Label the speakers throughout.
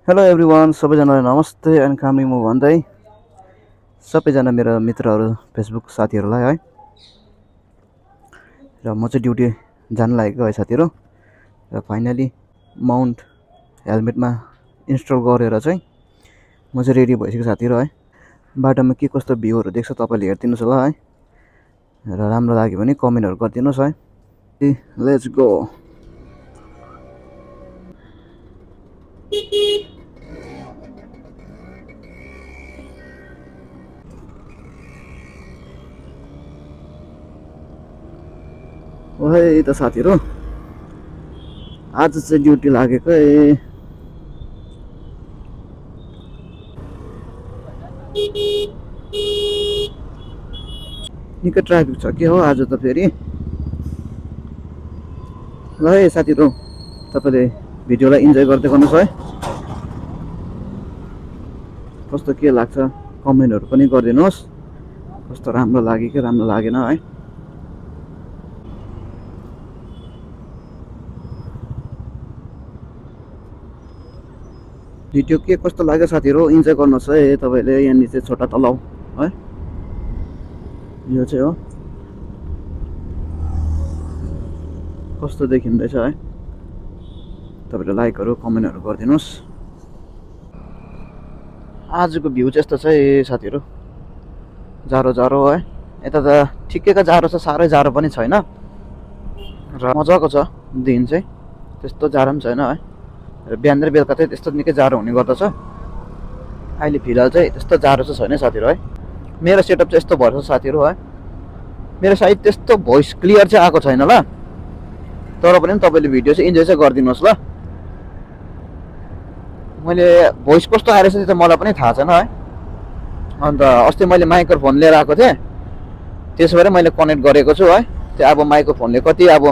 Speaker 1: Hello everyone, सबैजनालाई नमस्ते and Kamri म भन्दै सबैजना मेरो मित्रहरू फेसबुक साथीहरूलाई है। र म चाहिँ ड्युटी जान लागेको है साथीहरू। र फाइनली माउन्ट हेलमेटमा इन्स्टल गरेर चाहिँ म चाहिँ रेडी भइसक्यो साथीहरू है। बाटोमा के कस्तो भ्यूहरू देख्छ तपाईँले हेरिदिनुहोस् होला है। र राम्रो लाग्यो भने कमेन्टहरू गरिदिनुहोस् है। Let's go. ओहे त साथीहरू, आज चाहिँ ड्युटी लागेको निकै ट्राफिक छ के हो आज त फेरि। ल है साथीहरू, तपाईँले भिडियोलाई इन्जोय गर्दै गर्नुहोस् है। कस्तो के लाग्छ कमेन्टहरू पनि गरिदिनुहोस्, कस्तो राम्रो लाग्यो कि राम्रो लागेन है। भिडियो के कस्तो लाग्यो साथीहरू इन्जोय गर्नुहोस् है। तपाईँले यहाँनिर चाहिँ छोटा तलाउ है, यो चाहिँ हो कस्तो देखिँदैछ है। तपाईँले लाइकहरू कमेन्टहरू गरिदिनुहोस्। आजको भ्यू चाहिँ यस्तो छ है साथीहरू, जाडो जाडो है। यता त ठिकैको जाडो छ, साह्रै जाडो पनि छैन र मजाको छ दिन चाहिँ, त्यस्तो जाडो पनि छैन है। र बिहान र बेलुका चाहिँ त्यस्तो निकै जाडो हुने गर्दछ। अहिले फिलहाल चाहिँ त्यस्तो जाडो चाहिँ छैन साथीहरू है। मेरो सेटअप चाहिँ यस्तो भएछ साथीहरू है। मेरो सायद त्यस्तो भोइस क्लियर चाहिँ आएको छैन ल, तर पनि तपाईँले भिडियो चाहिँ इन्जोय चाहिँ गरिदिनुहोस् ल। मैले भोइस कस्तो आइरहेछ त्यो त मलाई पनि थाहा छैन है। अन्त अस्ति मैले माइक्रोफोन लिएर आएको थिएँ, त्यसो भएर मैले कनेक्ट गरेको छु है। त्यो अब माइक्रोफोनले कति अब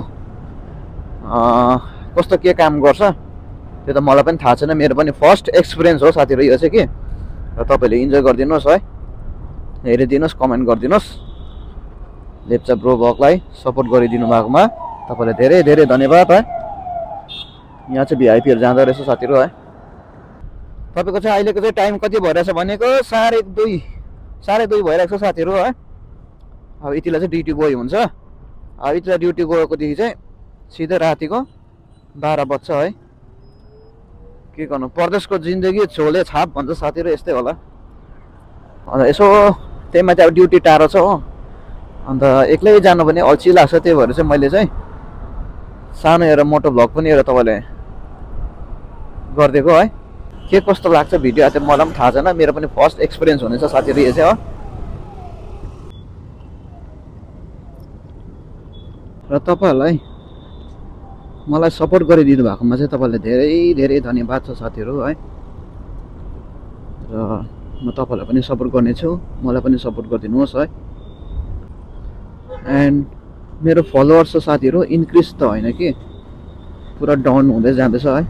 Speaker 1: कस्तो के काम गर्छ त्यो त मलाई पनि थाहा छैन। मेरो पनि फर्स्ट एक्सपिरियन्स हो साथीहरू यो चाहिँ कि। र तपाईँले इन्जोय गरिदिनुहोस् है, हेरिदिनुहोस्, कमेन्ट गरिदिनुहोस्। लेप्चा ब्रो भ्लगलाई सपोर्ट गरिदिनु भएकोमा तपाईँलाई धेरै धेरै धन्यवाद है। यहाँ चाहिँ भिआइपीहरू जाँदो रहेछ साथीहरू है। तपाईँको चाहिँ अहिलेको चाहिँ टाइम कति भइरहेछ भनेको 2:30 भइरहेको छ साथीहरू है। अब यतिलाई चाहिँ ड्युटी गयो हुन्छ। अब यतिलाई ड्युटी गएकोदेखि चाहिँ सिधै रातिको 12 बज्छ है। के गर्नु, परदेशको जिन्दगी छोले छाप भन्छ साथीहरू, यस्तै होला। अन्त यसो त्यही माथि अब ड्युटी टाढो छ हो, अन्त एक्लै जानु पनि अल्छी लाग्छ। त्यही भएर चाहिँ मैले चाहिँ सानो एउटा मोटो भ्लग पनि एउटा तपाईँले गरिदिएको है। के कस्तो लाग्छ भिडियो चाहिँ मलाई पनि थाहा छैन, मेरो पनि फर्स्ट एक्सपिरियन्स हुनेछ साथीहरू यो चाहिँ हो। र तपाईँहरूलाई मलाई सपोर्ट गरिदिनु भएकोमा चाहिँ तपाईँलाई धेरै धेरै धन्यवाद छ साथीहरू है। र म तपाईँलाई पनि सपोर्ट गर्नेछु, मलाई पनि सपोर्ट गरिदिनुहोस् है। एन्ड मेरो फलोवर्स छ साथीहरू, इन्क्रिज त होइन कि पुरा डाउन हुँदै जाँदैछ है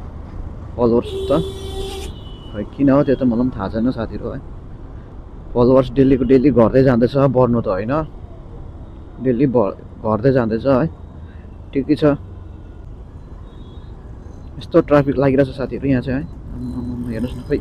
Speaker 1: फलोवर्स त। खै किन हो त्यो त मलाई पनि थाहा छैन साथीहरू है। फलोवर्स डेलीको डेली घट्दै जाँदैछ, बढ्नु त होइन, डेली घट्दै जाँदैछ है। ठिकै छ। यस्तो ट्राफिक लागिरहेछ साथीहरू यहाँ चाहिँ है। हेर्नुहोस् न खै